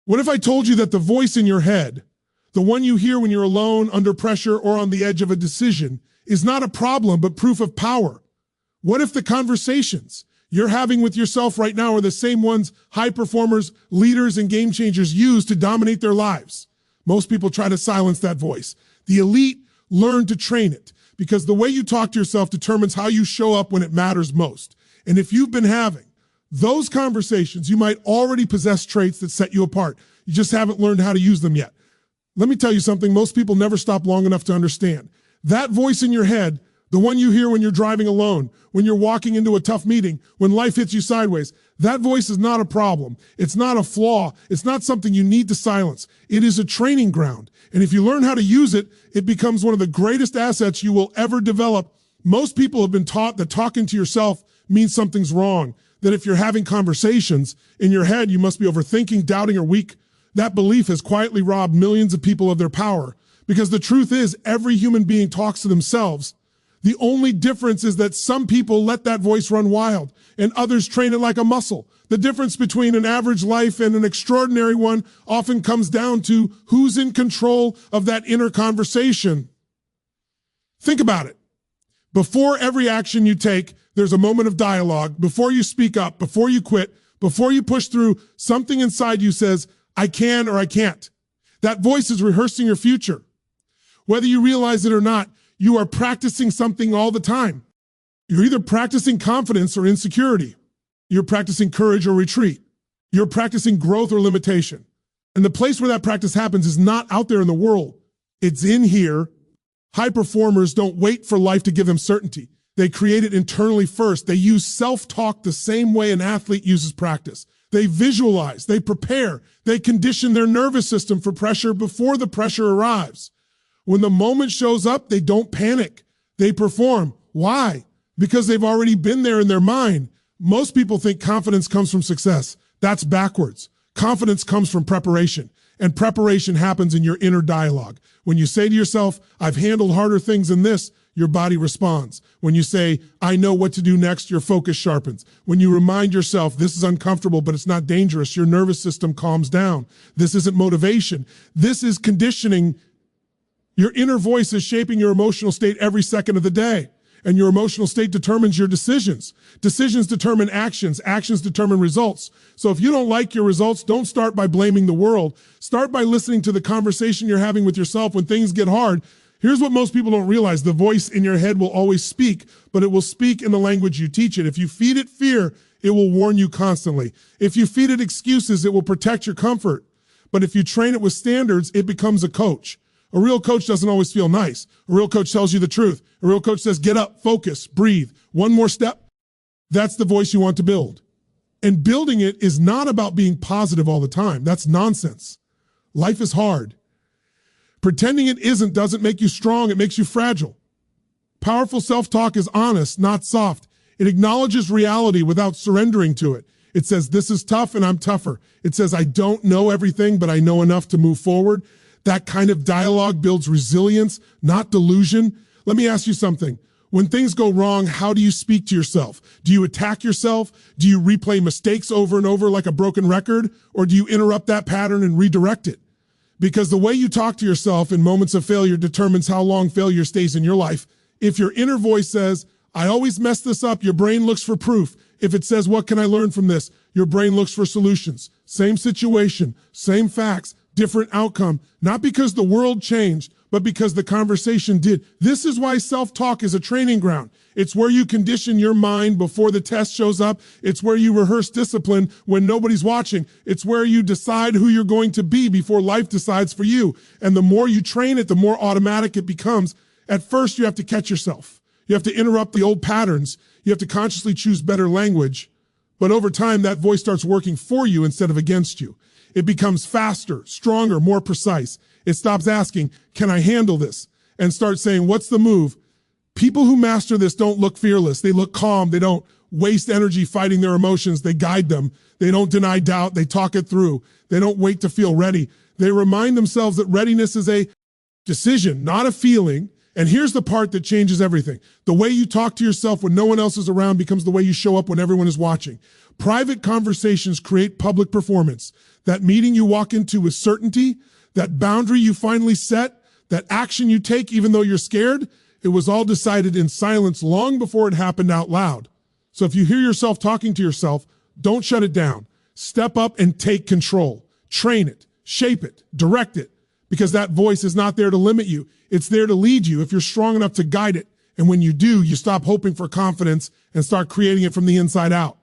What if I told you that the voice in your head, the one you hear when you're alone, under pressure, or on the edge of a decision, is not a problem, but proof of power? What if the conversations you're having with yourself right now are the same ones high performers, leaders, and game changers use to dominate their lives? Most people try to silence that voice. The elite learn to train it, because the way you talk to yourself determines how you show up when it matters most. And if you've been having those conversations, you might already possess traits that set you apart. You just haven't learned how to use them yet. Let me tell you something most people never stop long enough to understand. That voice in your head, the one you hear when you're driving alone, when you're walking into a tough meeting, when life hits you sideways, that voice is not a problem. It's not a flaw. It's not something you need to silence. It is a training ground. And if you learn how to use it, it becomes one of the greatest assets you will ever develop. Most people have been taught that talking to yourself means something's wrong, that if you're having conversations in your head, you must be overthinking, doubting, or weak. That belief has quietly robbed millions of people of their power, because the truth is every human being talks to themselves. The only difference is that some people let that voice run wild and others train it like a muscle. The difference between an average life and an extraordinary one often comes down to who's in control of that inner conversation. Think about it. Before every action you take, there's a moment of dialogue. Before you speak up, before you quit, before you push through, something inside you says, I can or I can't. That voice is rehearsing your future. Whether you realize it or not, you are practicing something all the time. You're either practicing confidence or insecurity. You're practicing courage or retreat. You're practicing growth or limitation. And the place where that practice happens is not out there in the world. It's in here. High performers don't wait for life to give them certainty. They create it internally first. They use self-talk the same way an athlete uses practice. They visualize, they prepare, they condition their nervous system for pressure before the pressure arrives. When the moment shows up, they don't panic. They perform. Why? Because they've already been there in their mind. Most people think confidence comes from success. That's backwards. Confidence comes from preparation, and preparation happens in your inner dialogue. When you say to yourself, I've handled harder things than this, your body responds. When you say, I know what to do next, your focus sharpens. When you remind yourself, this is uncomfortable, but it's not dangerous, your nervous system calms down. This isn't motivation. This is conditioning. Your inner voice is shaping your emotional state every second of the day. And your emotional state determines your decisions. Decisions determine actions. Actions determine results. So if you don't like your results, don't start by blaming the world. Start by listening to the conversation you're having with yourself when things get hard. Here's what most people don't realize. The voice in your head will always speak, but it will speak in the language you teach it. If you feed it fear, it will warn you constantly. If you feed it excuses, it will protect your comfort. But if you train it with standards, it becomes a coach. A real coach doesn't always feel nice. A real coach tells you the truth. A real coach says, get up, focus, breathe. One more step. That's the voice you want to build. And building it is not about being positive all the time. That's nonsense. Life is hard. Pretending it isn't doesn't make you strong. It makes you fragile. Powerful self-talk is honest, not soft. It acknowledges reality without surrendering to it. It says, this is tough and I'm tougher. It says, I don't know everything, but I know enough to move forward. That kind of dialogue builds resilience, not delusion. Let me ask you something. When things go wrong, how do you speak to yourself? Do you attack yourself? Do you replay mistakes over and over like a broken record? Or do you interrupt that pattern and redirect it? Because the way you talk to yourself in moments of failure determines how long failure stays in your life. If your inner voice says, I always mess this up, your brain looks for proof. If it says, what can I learn from this? Your brain looks for solutions. Same situation, same facts, different outcome. Not because the world changed, but because the conversation did. This is why self-talk is a training ground. It's where you condition your mind before the test shows up. It's where you rehearse discipline when nobody's watching. It's where you decide who you're going to be before life decides for you. And the more you train it, the more automatic it becomes. At first, you have to catch yourself. You have to interrupt the old patterns. You have to consciously choose better language. But over time, that voice starts working for you instead of against you. It becomes faster, stronger, more precise. It stops asking, can I handle this? And starts saying, what's the move? People who master this don't look fearless. They look calm. They don't waste energy fighting their emotions. They guide them. They don't deny doubt. They talk it through. They don't wait to feel ready. They remind themselves that readiness is a decision, not a feeling. And here's the part that changes everything. The way you talk to yourself when no one else is around becomes the way you show up when everyone is watching. Private conversations create public performance. That meeting you walk into with certainty, that boundary you finally set, that action you take even though you're scared, it was all decided in silence long before it happened out loud. So if you hear yourself talking to yourself, don't shut it down. Step up and take control. Train it, shape it, direct it, because that voice is not there to limit you. It's there to lead you if you're strong enough to guide it. And when you do, you stop hoping for confidence and start creating it from the inside out.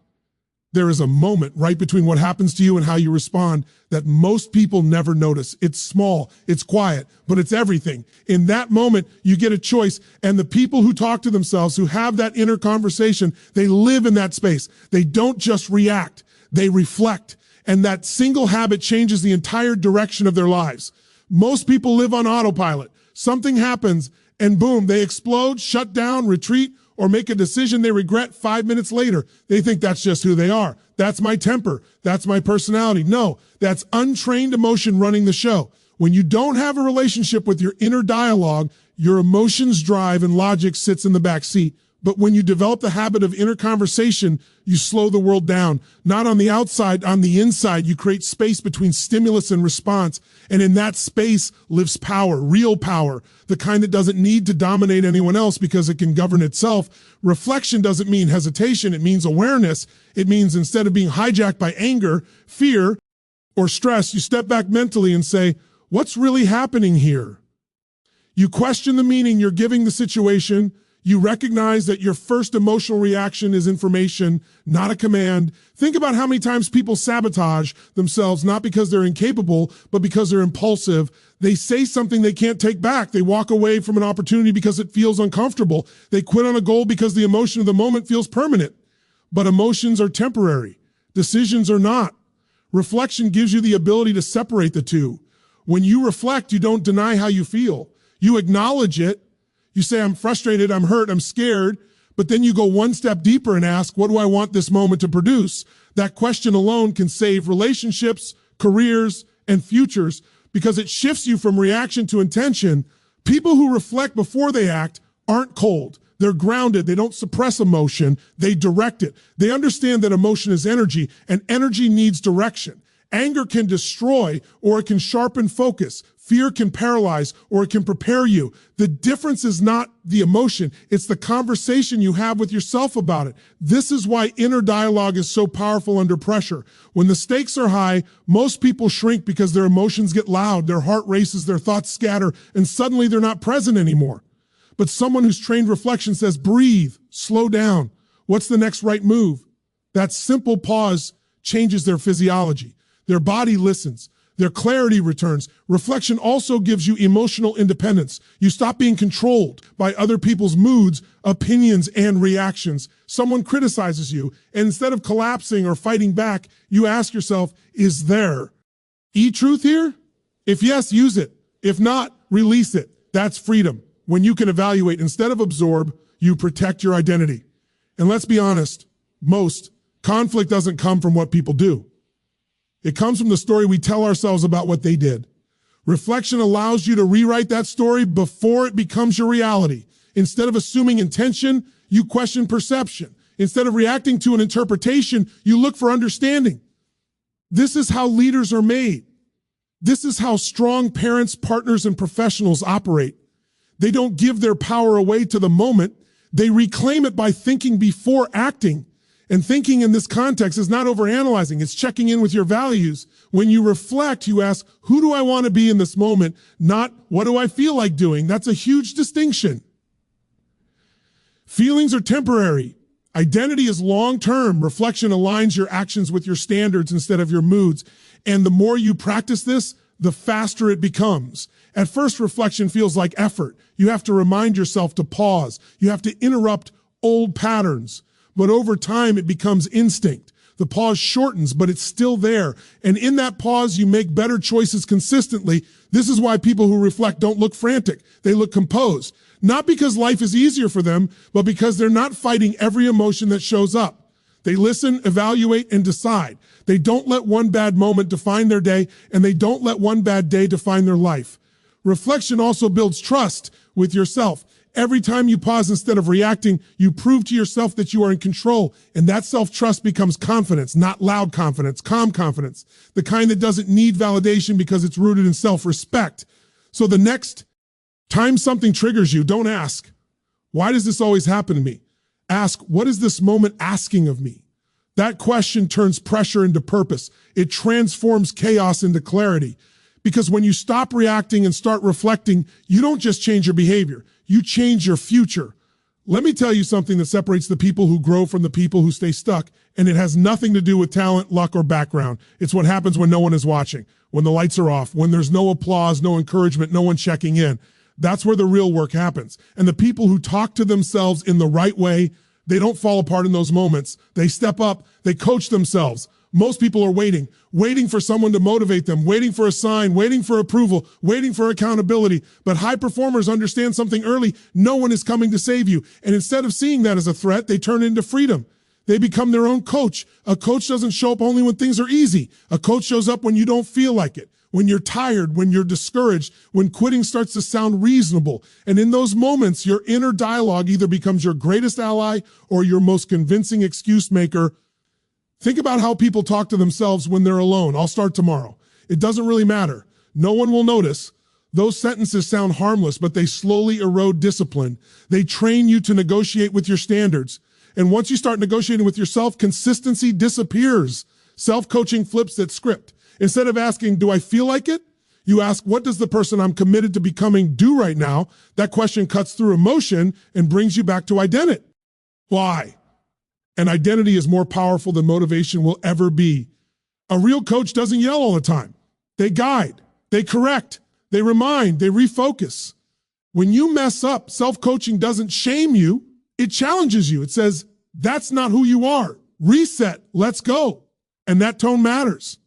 There is a moment right between what happens to you and how you respond that most people never notice. It's small, it's quiet, but it's everything. In that moment, you get a choice. And the people who talk to themselves, who have that inner conversation, they live in that space. They don't just react, they reflect. And that single habit changes the entire direction of their lives. Most people live on autopilot. Something happens and boom, they explode, shut down, retreat, or make a decision they regret 5 minutes later. They think that's just who they are. That's my temper. That's my personality. No, that's untrained emotion running the show. When you don't have a relationship with your inner dialogue, your emotions drive and logic sits in the back seat. But when you develop the habit of inner conversation, you slow the world down. Not on the outside, on the inside. You create space between stimulus and response. And in that space lives power, real power, the kind that doesn't need to dominate anyone else because it can govern itself. Reflection doesn't mean hesitation. It means awareness. It means instead of being hijacked by anger, fear, or stress, you step back mentally and say, what's really happening here? You question the meaning you're giving the situation. You recognize that your first emotional reaction is information, not a command. Think about how many times people sabotage themselves, not because they're incapable, but because they're impulsive. They say something they can't take back. They walk away from an opportunity because it feels uncomfortable. They quit on a goal because the emotion of the moment feels permanent. But emotions are temporary. Decisions are not. Reflection gives you the ability to separate the two. When you reflect, you don't deny how you feel. You acknowledge it. You say, I'm frustrated, I'm hurt, I'm scared, but then you go one step deeper and ask, what do I want this moment to produce? That question alone can save relationships, careers, and futures because it shifts you from reaction to intention. People who reflect before they act aren't cold. They're grounded. They don't suppress emotion. They direct it. They understand that emotion is energy, and energy needs direction. Anger can destroy, or it can sharpen focus. Fear can paralyze, or it can prepare you. The difference is not the emotion. It's the conversation you have with yourself about it. This is why inner dialogue is so powerful under pressure. When the stakes are high, most people shrink because their emotions get loud, their heart races, their thoughts scatter, and suddenly they're not present anymore. But someone who's trained reflection says, breathe, slow down. What's the next right move? That simple pause changes their physiology. Their body listens. Their clarity returns. Reflection also gives you emotional independence. You stop being controlled by other people's moods, opinions, and reactions. Someone criticizes you, and instead of collapsing or fighting back, you ask yourself, is there truth here? If yes, use it. If not, release it. That's freedom. When you can evaluate instead of absorb, you protect your identity. And let's be honest, most conflict doesn't come from what people do. It comes from the story we tell ourselves about what they did. Reflection allows you to rewrite that story before it becomes your reality. Instead of assuming intention, you question perception. Instead of reacting to an interpretation, you look for understanding. This is how leaders are made. This is how strong parents, partners, and professionals operate. They don't give their power away to the moment. They reclaim it by thinking before acting. And thinking in this context is not overanalyzing. It's checking in with your values. When you reflect, you ask, who do I want to be in this moment? Not what do I feel like doing? That's a huge distinction. Feelings are temporary. Identity is long-term. Reflection aligns your actions with your standards instead of your moods. And the more you practice this, the faster it becomes. At first, reflection feels like effort. You have to remind yourself to pause. You have to interrupt old patterns. But over time, it becomes instinct. The pause shortens, but it's still there. And in that pause, you make better choices consistently. This is why people who reflect don't look frantic. They look composed. Not because life is easier for them, but because they're not fighting every emotion that shows up. They listen, evaluate, and decide. They don't let one bad moment define their day, and they don't let one bad day define their life. Reflection also builds trust with yourself. Every time you pause instead of reacting, you prove to yourself that you are in control. And that self-trust becomes confidence, not loud confidence, calm confidence, the kind that doesn't need validation because it's rooted in self-respect. So the next time something triggers you, don't ask, why does this always happen to me? Ask, what is this moment asking of me? That question turns pressure into purpose. It transforms chaos into clarity. Because when you stop reacting and start reflecting, you don't just change your behavior, you change your future. Let me tell you something that separates the people who grow from the people who stay stuck, and it has nothing to do with talent, luck, or background. It's what happens when no one is watching, when the lights are off, when there's no applause, no encouragement, no one checking in. That's where the real work happens. And the people who talk to themselves in the right way, they don't fall apart in those moments. They step up, they coach themselves. Most people are waiting for someone to motivate them, waiting for a sign, waiting for approval, waiting for accountability. But high performers understand something early. No one is coming to save you. And instead of seeing that as a threat, they turn it into freedom. They become their own coach. A coach doesn't show up only when things are easy. A coach shows up when you don't feel like it, when you're tired, when you're discouraged, when quitting starts to sound reasonable. And in those moments, your inner dialogue either becomes your greatest ally or your most convincing excuse maker. Think about how people talk to themselves when they're alone. I'll start tomorrow. It doesn't really matter. No one will notice. Those sentences sound harmless, but they slowly erode discipline. They train you to negotiate with your standards. And once you start negotiating with yourself, consistency disappears. Self-coaching flips that script. Instead of asking, do I feel like it? You ask, what does the person I'm committed to becoming do right now? That question cuts through emotion and brings you back to identity. Why? And identity is more powerful than motivation will ever be. A real coach doesn't yell all the time. They guide, they correct, they remind, they refocus. When you mess up, self-coaching doesn't shame you, it challenges you. It says, that's not who you are. Reset, let's go. And that tone matters.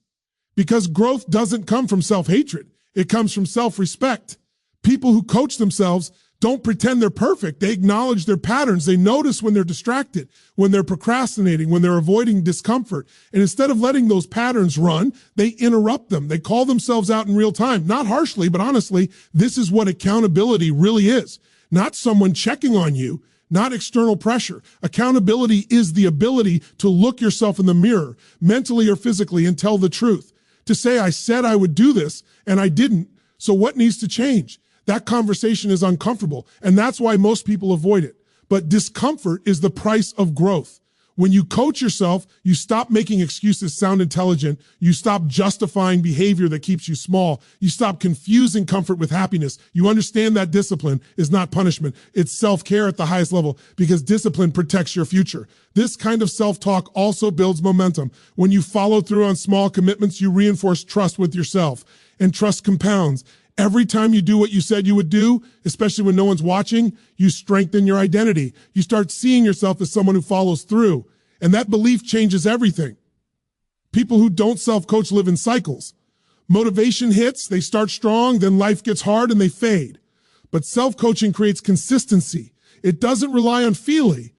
Because growth doesn't come from self-hatred. It comes from self-respect. People who coach themselves don't pretend they're perfect. They acknowledge their patterns. They notice when they're distracted, when they're procrastinating, when they're avoiding discomfort. And instead of letting those patterns run, they interrupt them. They call themselves out in real time, not harshly, but honestly. This is what accountability really is. Not someone checking on you, not external pressure. Accountability is the ability to look yourself in the mirror, mentally or physically, and tell the truth. To say, I said I would do this, and I didn't, so what needs to change? That conversation is uncomfortable, and that's why most people avoid it. But discomfort is the price of growth. When you coach yourself, you stop making excuses sound intelligent. You stop justifying behavior that keeps you small. You stop confusing comfort with happiness. You understand that discipline is not punishment. It's self-care at the highest level because discipline protects your future. This kind of self-talk also builds momentum. When you follow through on small commitments, you reinforce trust with yourself, and trust compounds. Every time you do what you said you would do, especially when no one's watching, you strengthen your identity. You start seeing yourself as someone who follows through. And that belief changes everything. People who don't self-coach live in cycles. Motivation hits, they start strong, then life gets hard and they fade. But self-coaching creates consistency. It doesn't rely on feeling.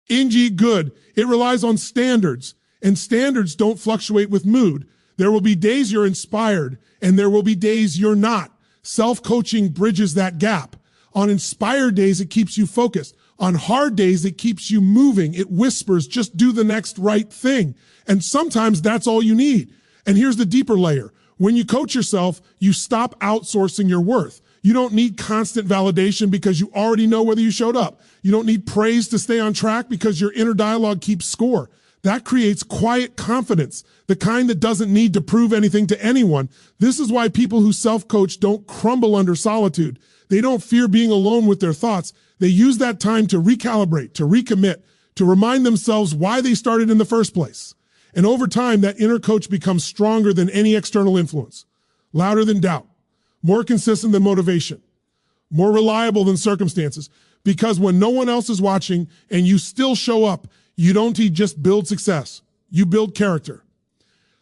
Good. It relies on standards. And standards don't fluctuate with mood. There will be days you're inspired, and there will be days you're not. Self-coaching bridges that gap. On inspired days, it keeps you focused. On hard days, it keeps you moving. It whispers, just do the next right thing. And sometimes that's all you need. And here's the deeper layer. When you coach yourself, you stop outsourcing your worth. You don't need constant validation because you already know whether you showed up. You don't need praise to stay on track because your inner dialogue keeps score. That creates quiet confidence, the kind that doesn't need to prove anything to anyone. This is why people who self-coach don't crumble under solitude. They don't fear being alone with their thoughts. They use that time to recalibrate, to recommit, to remind themselves why they started in the first place. And over time, that inner coach becomes stronger than any external influence, louder than doubt, more consistent than motivation, more reliable than circumstances. Because when no one else is watching and you still show up, you don't just build success, you build character.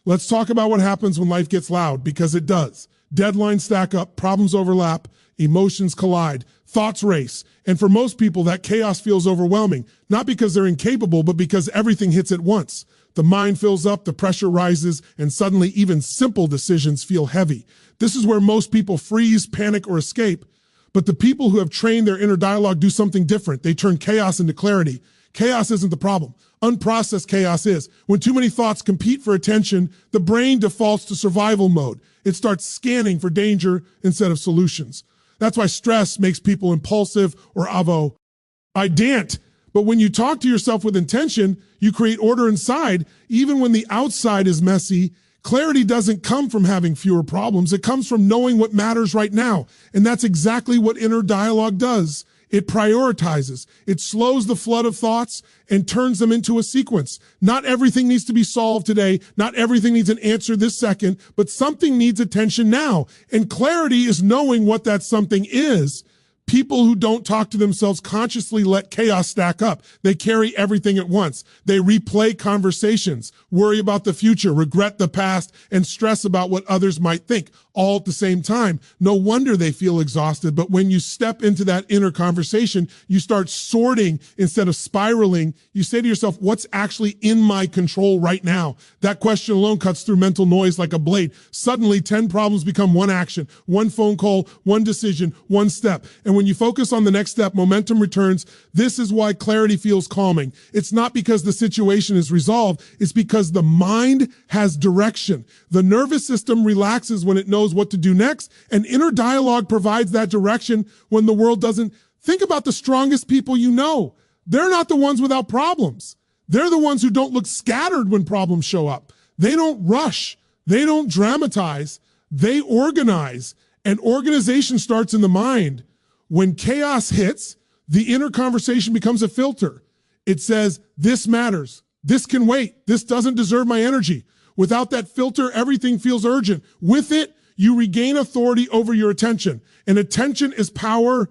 Let's talk about what happens when life gets loud, because it does. Deadlines stack up, problems overlap, emotions collide, thoughts race. And for most people, that chaos feels overwhelming, not because they're incapable, but because everything hits at once. The mind fills up, the pressure rises, and suddenly even simple decisions feel heavy. This is where most people freeze, panic, or escape. But the people who have trained their inner dialogue do something different. They turn chaos into clarity. Chaos isn't the problem. Unprocessed chaos is. When too many thoughts compete for attention, the brain defaults to survival mode. It starts scanning for danger instead of solutions. That's why stress makes people impulsive or avoidant. But when you talk to yourself with intention, you create order inside. Even when the outside is messy, clarity doesn't come from having fewer problems. It comes from knowing what matters right now. And that's exactly what inner dialogue does. It prioritizes. It slows the flood of thoughts and turns them into a sequence. Not everything needs to be solved today. Not everything needs an answer this second, but something needs attention now. And clarity is knowing what that something is. People who don't talk to themselves consciously let chaos stack up. They carry everything at once. They replay conversations, worry about the future, regret the past, and stress about what others might think, all at the same time. No wonder they feel exhausted. But when you step into that inner conversation, you start sorting instead of spiraling. You say to yourself, what's actually in my control right now? That question alone cuts through mental noise like a blade. Suddenly, 10 problems become one action, one phone call, one decision, one step. And when you focus on the next step, momentum returns. This is why clarity feels calming. It's not because the situation is resolved. It's because the mind has direction. The nervous system relaxes when it knows what to do next, and inner dialogue provides that direction when the world doesn't. Think about the strongest people you know. They're not the ones without problems. They're the ones who don't look scattered when problems show up. They don't rush. They don't dramatize. They organize. And organization starts in the mind. When chaos hits, the inner conversation becomes a filter. It says, this matters. This can wait. This doesn't deserve my energy. Without that filter, everything feels urgent. With it, you regain authority over your attention. And attention is power.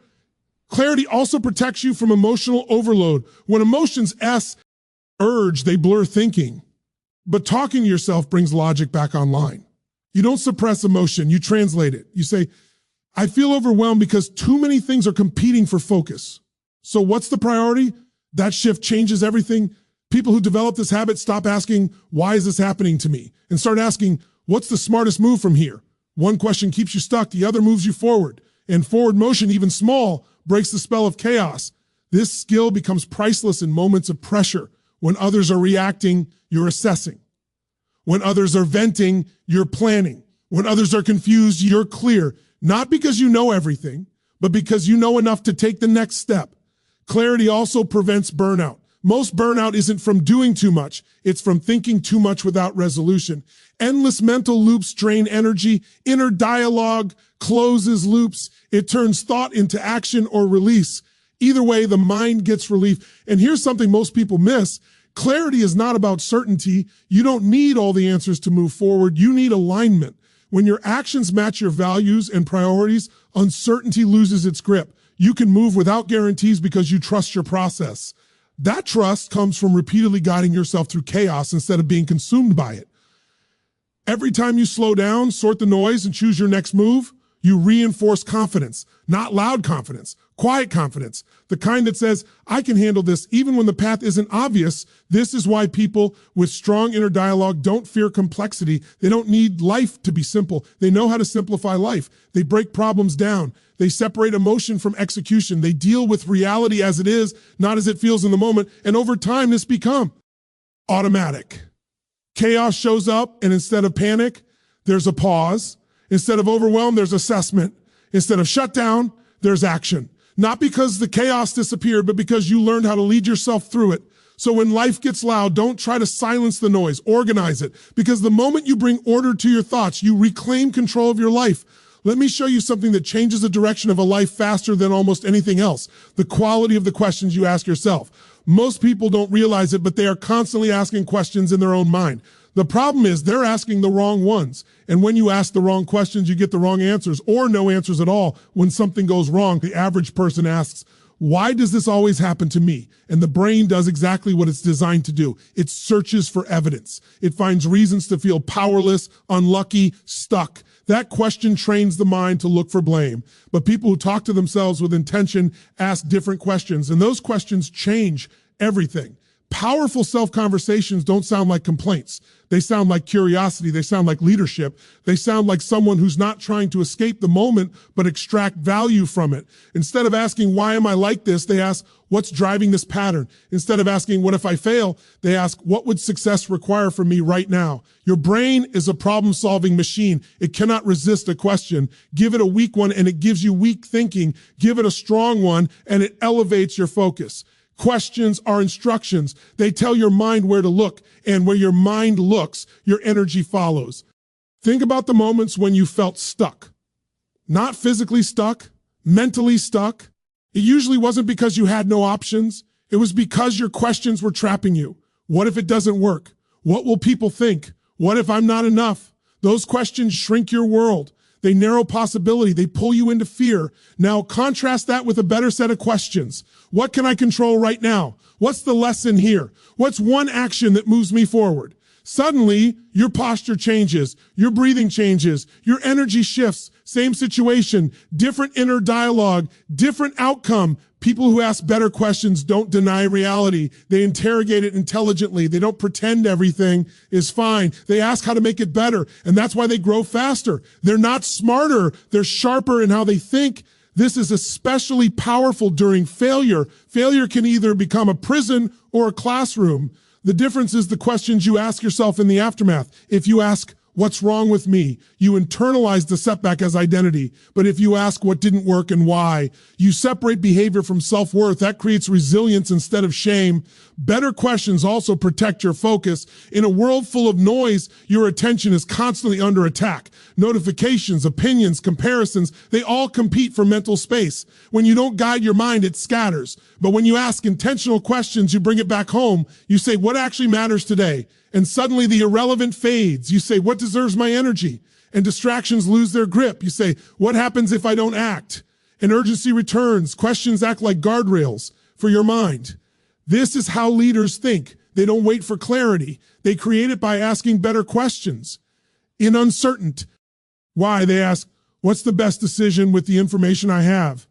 Clarity also protects you from emotional overload. When emotions urge, they blur thinking. But talking to yourself brings logic back online. You don't suppress emotion. You translate it. You say, I feel overwhelmed because too many things are competing for focus. So what's the priority? That shift changes everything. People who develop this habit stop asking, why is this happening to me? And start asking, what's the smartest move from here? One question keeps you stuck. The other moves you forward. And forward motion, even small, breaks the spell of chaos. This skill becomes priceless in moments of pressure. When others are reacting, you're assessing. When others are venting, you're planning. When others are confused, you're clear. Not because you know everything, but because you know enough to take the next step. Clarity also prevents burnout. Most burnout isn't from doing too much. It's from thinking too much without resolution. Endless mental loops drain energy. Inner dialogue closes loops. It turns thought into action or release. Either way, the mind gets relief. And here's something most people miss. Clarity is not about certainty. You don't need all the answers to move forward. You need alignment. When your actions match your values and priorities, uncertainty loses its grip. You can move without guarantees because you trust your process. That trust comes from repeatedly guiding yourself through chaos instead of being consumed by it. Every time you slow down, sort the noise, and choose your next move, you reinforce confidence. Not loud confidence, quiet confidence. The kind that says, I can handle this even when the path isn't obvious. This is why people with strong inner dialogue don't fear complexity. They don't need life to be simple. They know how to simplify life. They break problems down. They separate emotion from execution. They deal with reality as it is, not as it feels in the moment. And over time, this becomes automatic. Chaos shows up, and instead of panic, there's a pause. Instead of overwhelm, there's assessment. Instead of shutdown, there's action. Not because the chaos disappeared, but because you learned how to lead yourself through it. So when life gets loud, don't try to silence the noise, organize it. Because the moment you bring order to your thoughts, you reclaim control of your life. Let me show you something that changes the direction of a life faster than almost anything else. The quality of the questions you ask yourself. Most people don't realize it, but they are constantly asking questions in their own mind. The problem is they're asking the wrong ones. And when you ask the wrong questions, you get the wrong answers or no answers at all. When something goes wrong, the average person asks, why does this always happen to me? And the brain does exactly what it's designed to do. It searches for evidence. It finds reasons to feel powerless, unlucky, stuck. That question trains the mind to look for blame. But people who talk to themselves with intention ask different questions, and those questions change everything. Powerful self-conversations don't sound like complaints. They sound like curiosity. They sound like leadership. They sound like someone who's not trying to escape the moment, but extract value from it. Instead of asking, why am I like this? They ask, what's driving this pattern? Instead of asking, what if I fail? They ask, what would success require from me right now? Your brain is a problem-solving machine. It cannot resist a question. Give it a weak one and it gives you weak thinking. Give it a strong one and it elevates your focus. Questions are instructions. They tell your mind where to look, and where your mind looks, your energy follows. Think about the moments when you felt stuck. Not physically stuck, mentally stuck. It usually wasn't because you had no options. It was because your questions were trapping you. What if it doesn't work? What will people think? What if I'm not enough? Those questions shrink your world. They narrow possibility. They pull you into fear. Now contrast that with a better set of questions. What can I control right now? What's the lesson here? What's one action that moves me forward? Suddenly, your posture changes, your breathing changes, your energy shifts, same situation, different inner dialogue, different outcome. People who ask better questions don't deny reality. They interrogate it intelligently. They don't pretend everything is fine. They ask how to make it better, and that's why they grow faster. They're not smarter. They're sharper in how they think. This is especially powerful during failure. Failure can either become a prison or a classroom. The difference is the questions you ask yourself in the aftermath. If you ask, what's wrong with me? You internalize the setback as identity. But if you ask what didn't work and why, you separate behavior from self-worth. That creates resilience instead of shame. Better questions also protect your focus. In a world full of noise, your attention is constantly under attack. Notifications, opinions, comparisons, they all compete for mental space. When you don't guide your mind, it scatters. But when you ask intentional questions, you bring it back home. You say, what actually matters today? And suddenly the irrelevant fades. You say, what deserves my energy? And distractions lose their grip. You say, what happens if I don't act? And urgency returns. Questions act like guardrails for your mind. This is how leaders think. They don't wait for clarity. They create it by asking better questions. In uncertainty, why? They ask, what's the best decision with the information I have?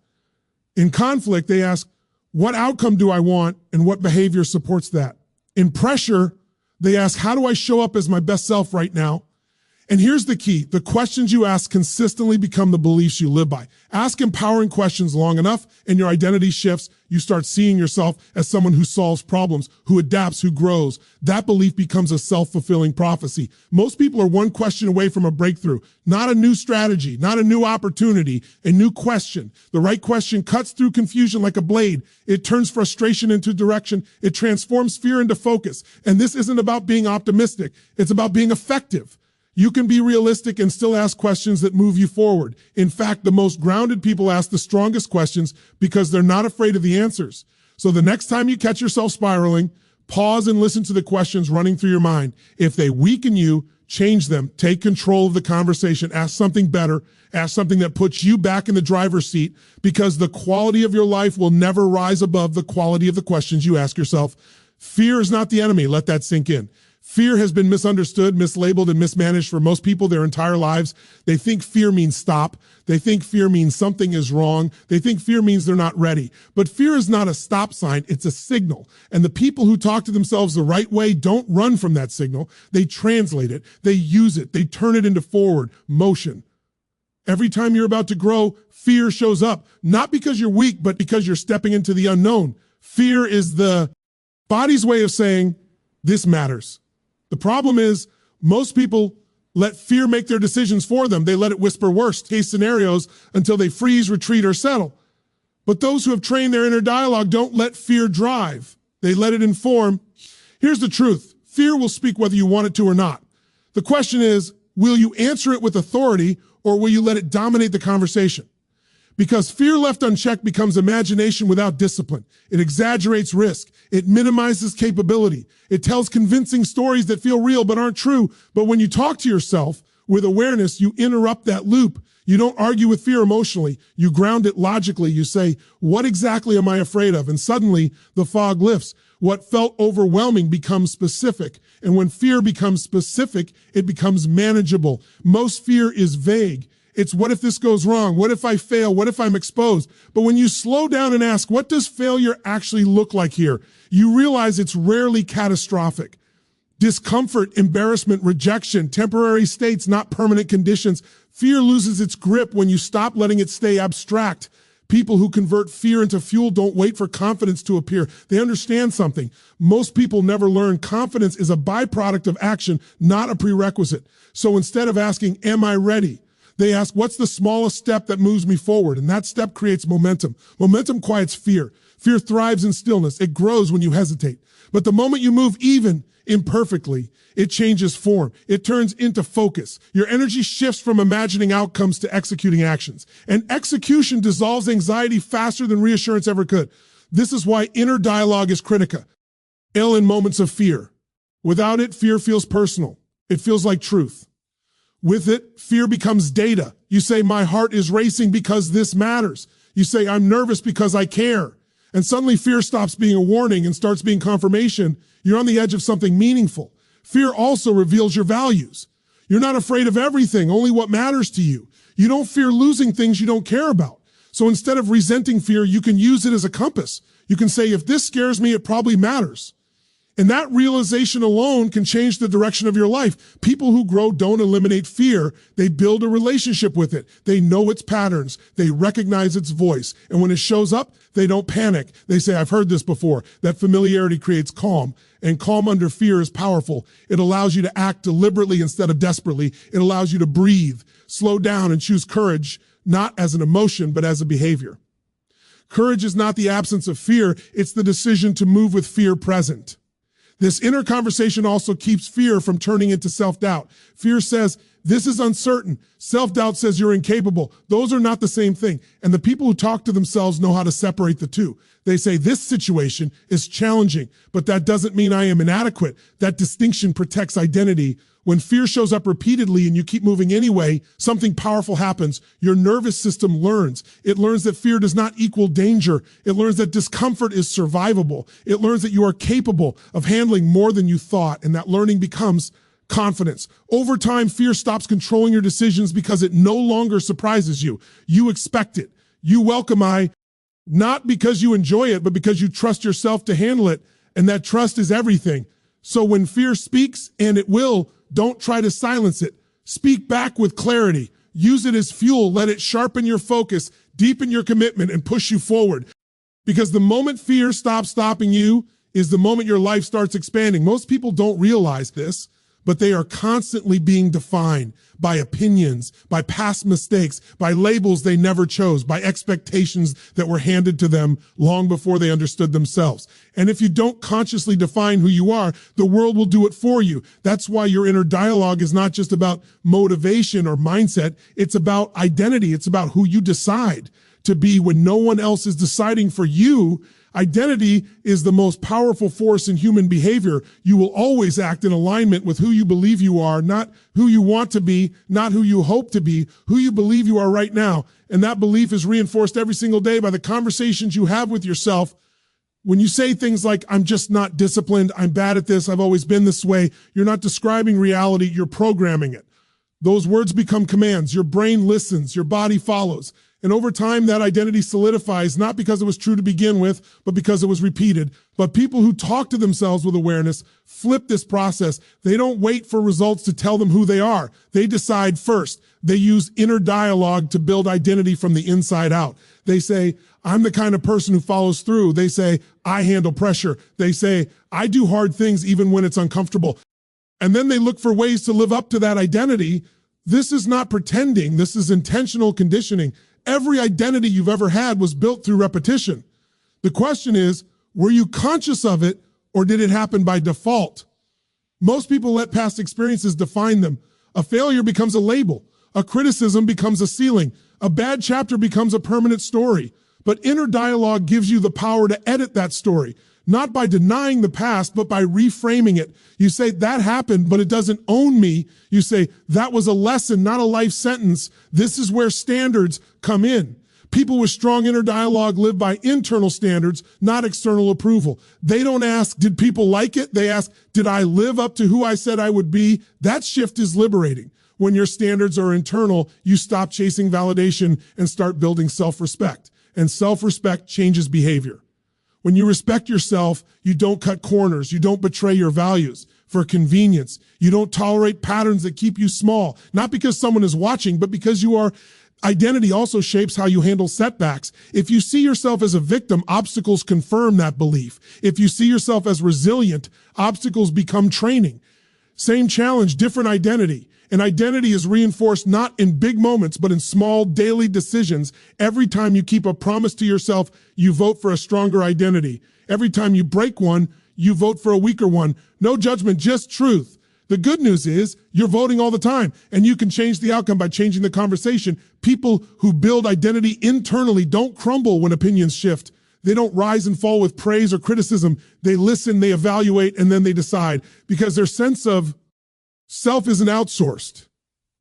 In conflict, they ask, what outcome do I want and what behavior supports that? In pressure, they ask, how do I show up as my best self right now? And here's the key. The questions you ask consistently become the beliefs you live by. Ask empowering questions long enough and your identity shifts. You start seeing yourself as someone who solves problems, who adapts, who grows. That belief becomes a self-fulfilling prophecy. Most people are one question away from a breakthrough. Not a new strategy, not a new opportunity, a new question. The right question cuts through confusion like a blade. It turns frustration into direction. It transforms fear into focus. And this isn't about being optimistic. It's about being effective. You can be realistic and still ask questions that move you forward. In fact, the most grounded people ask the strongest questions because they're not afraid of the answers. So the next time you catch yourself spiraling, pause and listen to the questions running through your mind. If they weaken you, change them. Take control of the conversation. Ask something better. Ask something that puts you back in the driver's seat, because the quality of your life will never rise above the quality of the questions you ask yourself. Fear is not the enemy. Let that sink in. Fear has been misunderstood, mislabeled, and mismanaged for most people their entire lives. They think fear means stop. They think fear means something is wrong. They think fear means they're not ready. But fear is not a stop sign, it's a signal. And the people who talk to themselves the right way don't run from that signal. They translate it, they use it, they turn it into forward motion. Every time you're about to grow, fear shows up, not because you're weak, but because you're stepping into the unknown. Fear is the body's way of saying, this matters. The problem is most people let fear make their decisions for them. They let it whisper worst case scenarios until they freeze, retreat, or settle. But those who have trained their inner dialogue don't let fear drive. They let it inform. Here's the truth. Fear will speak whether you want it to or not. The question is, will you answer it with authority or will you let it dominate the conversation? Because fear left unchecked becomes imagination without discipline. It exaggerates risk. It minimizes capability. It tells convincing stories that feel real but aren't true. But when you talk to yourself with awareness, you interrupt that loop. You don't argue with fear emotionally. You ground it logically. You say, what exactly am I afraid of? And suddenly the fog lifts. What felt overwhelming becomes specific. And when fear becomes specific, it becomes manageable. Most fear is vague. It's what if this goes wrong? What if I fail? What if I'm exposed? But when you slow down and ask, what does failure actually look like here? You realize it's rarely catastrophic. Discomfort, embarrassment, rejection, temporary states, not permanent conditions. Fear loses its grip when you stop letting it stay abstract. People who convert fear into fuel don't wait for confidence to appear. They understand something. Most people never learn confidence is a byproduct of action, not a prerequisite. So instead of asking, am I ready? They ask, what's the smallest step that moves me forward? And that step creates momentum. Momentum quiets fear. Fear thrives in stillness. It grows when you hesitate. But the moment you move even imperfectly, it changes form. It turns into focus. Your energy shifts from imagining outcomes to executing actions. And execution dissolves anxiety faster than reassurance ever could. This is why inner dialogue is critical. Ill in moments of fear. Without it, fear feels personal. It feels like truth. With it, fear becomes data. You say, my heart is racing because this matters. You say, I'm nervous because I care. And suddenly fear stops being a warning and starts being confirmation. You're on the edge of something meaningful. Fear also reveals your values. You're not afraid of everything, only what matters to you. You don't fear losing things you don't care about. So instead of resenting fear, you can use it as a compass. You can say, if this scares me, it probably matters. And that realization alone can change the direction of your life. People who grow don't eliminate fear. They build a relationship with it. They know its patterns. They recognize its voice. And when it shows up, they don't panic. They say, I've heard this before. That familiarity creates calm. And calm under fear is powerful. It allows you to act deliberately instead of desperately. It allows you to breathe, slow down, and choose courage, not as an emotion, but as a behavior. Courage is not the absence of fear. It's the decision to move with fear present. This inner conversation also keeps fear from turning into self-doubt. Fear says, this is uncertain. Self-doubt says you're incapable. Those are not the same thing. And the people who talk to themselves know how to separate the two. They say, this situation is challenging, but that doesn't mean I am inadequate. That distinction protects identity. When fear shows up repeatedly and you keep moving anyway, something powerful happens. Your nervous system learns. It learns that fear does not equal danger. It learns that discomfort is survivable. It learns that you are capable of handling more than you thought, and that learning becomes confidence. Over time, fear stops controlling your decisions because it no longer surprises you. You expect it. You welcome not because you enjoy it, but because you trust yourself to handle it, and that trust is everything. So when fear speaks, and it will, don't try to silence it. Speak back with clarity. Use it as fuel. Let it sharpen your focus, deepen your commitment, and push you forward. Because the moment fear stops stopping you is the moment your life starts expanding. Most people don't realize this, but they are constantly being defined by opinions, by past mistakes, by labels they never chose, by expectations that were handed to them long before they understood themselves. And if you don't consciously define who you are, the world will do it for you. That's why your inner dialogue is not just about motivation or mindset. It's about identity. It's about who you decide to be when no one else is deciding for you. Identity is the most powerful force in human behavior. You will always act in alignment with who you believe you are, not who you want to be, not who you hope to be, who you believe you are right now. And that belief is reinforced every single day by the conversations you have with yourself. When you say things like, I'm just not disciplined, I'm bad at this, I've always been this way, you're not describing reality, you're programming it. Those words become commands. Your brain listens, your body follows. And over time, that identity solidifies, not because it was true to begin with, but because it was repeated. But people who talk to themselves with awareness flip this process. They don't wait for results to tell them who they are. They decide first. They use inner dialogue to build identity from the inside out. They say, I'm the kind of person who follows through. They say, I handle pressure. They say, I do hard things even when it's uncomfortable. And then they look for ways to live up to that identity. This is not pretending. This is intentional conditioning. Every identity you've ever had was built through repetition. The question is, were you conscious of it, or did it happen by default? Most people let past experiences define them. A failure becomes a label. A criticism becomes a ceiling. A bad chapter becomes a permanent story. But inner dialogue gives you the power to edit that story, not by denying the past, but by reframing it. You say, that happened, but it doesn't own me. You say, that was a lesson, not a life sentence. This is where standards come in. People with strong inner dialogue live by internal standards, not external approval. They don't ask, did people like it? They ask, did I live up to who I said I would be? That shift is liberating. When your standards are internal, you stop chasing validation and start building self-respect. And self-respect changes behavior. When you respect yourself, you don't cut corners. You don't betray your values for convenience. You don't tolerate patterns that keep you small, not because someone is watching, but because you are. Identity also shapes how you handle setbacks. If you see yourself as a victim, obstacles confirm that belief. If you see yourself as resilient, obstacles become training. Same challenge, different identity. And identity is reinforced not in big moments, but in small daily decisions. Every time you keep a promise to yourself, you vote for a stronger identity. Every time you break one, you vote for a weaker one. No judgment, just truth. The good news is you're voting all the time, and you can change the outcome by changing the conversation. People who build identity internally don't crumble when opinions shift. They don't rise and fall with praise or criticism. They listen, they evaluate, and then they decide, because their sense of self isn't outsourced.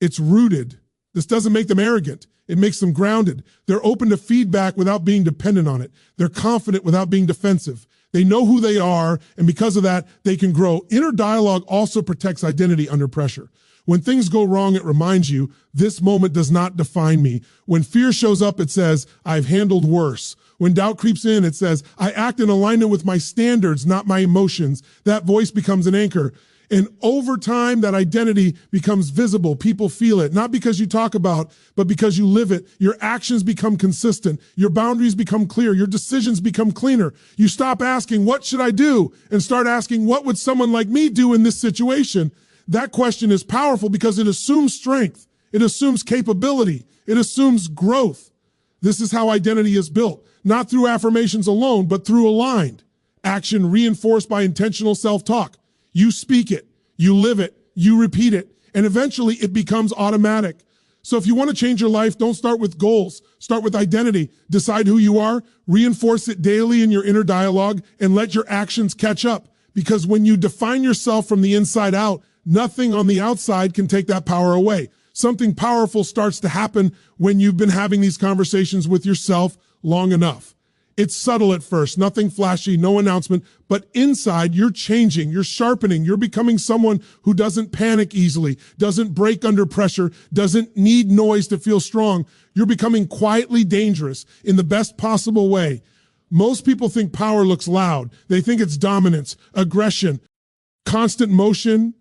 It's rooted. This doesn't make them arrogant. It makes them grounded. They're open to feedback without being dependent on it. They're confident without being defensive. They know who they are, and because of that, they can grow. Inner dialogue also protects identity under pressure. When things go wrong, it reminds you, this moment does not define me. When fear shows up, it says, I've handled worse. When doubt creeps in, it says, I act in alignment with my standards, not my emotions. That voice becomes an anchor. And over time, that identity becomes visible. People feel it, not because you talk about, but because you live it. Your actions become consistent. Your boundaries become clear. Your decisions become cleaner. You stop asking, what should I do? And start asking, what would someone like me do in this situation? That question is powerful because it assumes strength. It assumes capability. It assumes growth. This is how identity is built, not through affirmations alone, but through aligned action reinforced by intentional self-talk. You speak it, you live it, you repeat it, and eventually it becomes automatic. So if you want to change your life, don't start with goals. Start with identity. Decide who you are, reinforce it daily in your inner dialogue, and let your actions catch up. Because when you define yourself from the inside out, nothing on the outside can take that power away. Something powerful starts to happen when you've been having these conversations with yourself long enough. It's subtle at first, nothing flashy, no announcement, but inside you're changing, you're sharpening, you're becoming someone who doesn't panic easily, doesn't break under pressure, doesn't need noise to feel strong. You're becoming quietly dangerous in the best possible way. Most people think power looks loud. They think it's dominance, aggression, constant motion,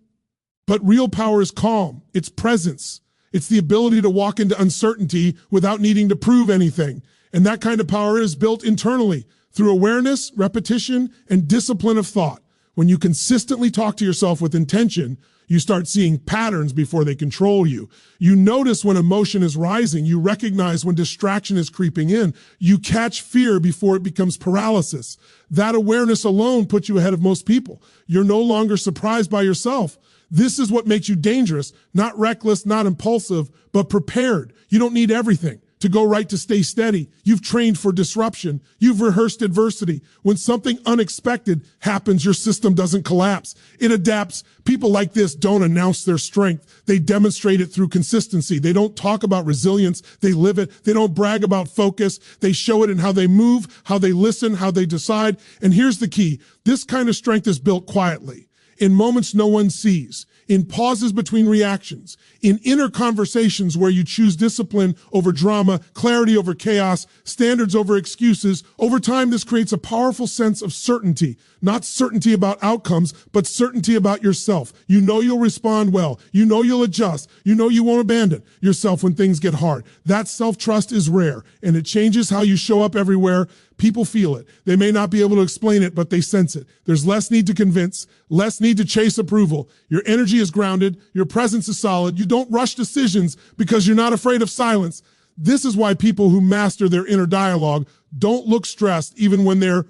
but real power is calm. It's presence. It's the ability to walk into uncertainty without needing to prove anything. And that kind of power is built internally through awareness, repetition, and discipline of thought. When you consistently talk to yourself with intention, you start seeing patterns before they control you. You notice when emotion is rising. You recognize when distraction is creeping in. You catch fear before it becomes paralysis. That awareness alone puts you ahead of most people. You're no longer surprised by yourself. This is what makes you dangerous, not reckless, not impulsive, but prepared. You don't need everything to go right to stay steady. You've trained for disruption. You've rehearsed adversity. When something unexpected happens, your system doesn't collapse. It adapts. People like this don't announce their strength. They demonstrate it through consistency. They don't talk about resilience. They live it. They don't brag about focus. They show it in how they move, how they listen, how they decide. And here's the key. This kind of strength is built quietly, in moments no one sees, in pauses between reactions, in inner conversations where you choose discipline over drama, clarity over chaos, standards over excuses. Over time, this creates a powerful sense of certainty, not certainty about outcomes, but certainty about yourself. You know you'll respond well. You know you'll adjust. You know you won't abandon yourself when things get hard. That self-trust is rare, and it changes how you show up everywhere. People feel it. They may not be able to explain it, but they sense it. There's less need to convince, less need to chase approval. Your energy is grounded. Your presence is solid. You don't rush decisions because you're not afraid of silence. This is why people who master their inner dialogue don't look stressed even when they're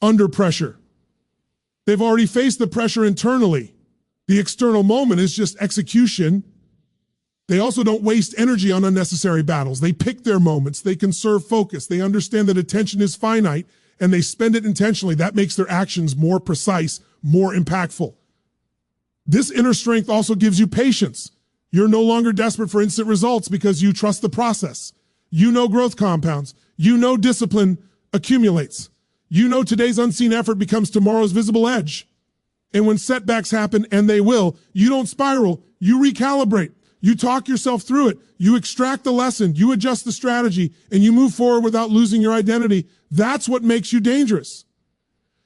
under pressure. They've already faced the pressure internally. The external moment is just execution. They also don't waste energy on unnecessary battles. They pick their moments. They conserve focus. They understand that attention is finite, and they spend it intentionally. That makes their actions more precise, more impactful. This inner strength also gives you patience. You're no longer desperate for instant results because you trust the process. You know growth compounds. You know discipline accumulates. You know today's unseen effort becomes tomorrow's visible edge. And when setbacks happen, and they will, you don't spiral. You recalibrate. You talk yourself through it. You extract the lesson, you adjust the strategy, and you move forward without losing your identity. That's what makes you dangerous.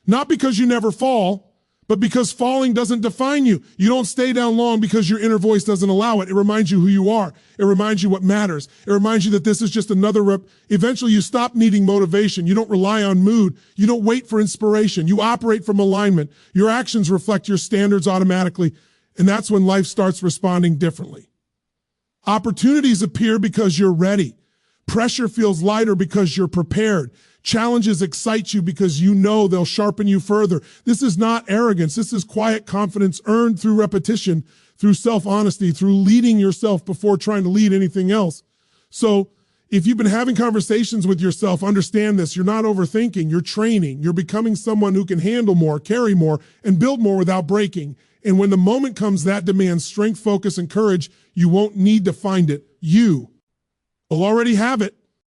Not because you never fall, but because falling doesn't define you. You don't stay down long because your inner voice doesn't allow it. It reminds you who you are. It reminds you what matters. It reminds you that this is just another rep. Eventually you stop needing motivation. You don't rely on mood. You don't wait for inspiration. You operate from alignment. Your actions reflect your standards automatically. And that's when life starts responding differently. Opportunities appear because you're ready. Pressure feels lighter because you're prepared. Challenges excite you because you know they'll sharpen you further. This is not arrogance. This is quiet confidence earned through repetition, through self-honesty, through leading yourself before trying to lead anything else. So if you've been having conversations with yourself, understand this. You're not overthinking. You're training. You're becoming someone who can handle more, carry more, and build more without breaking. And when the moment comes that demands strength, focus, and courage, you won't need to find it. You will already have it.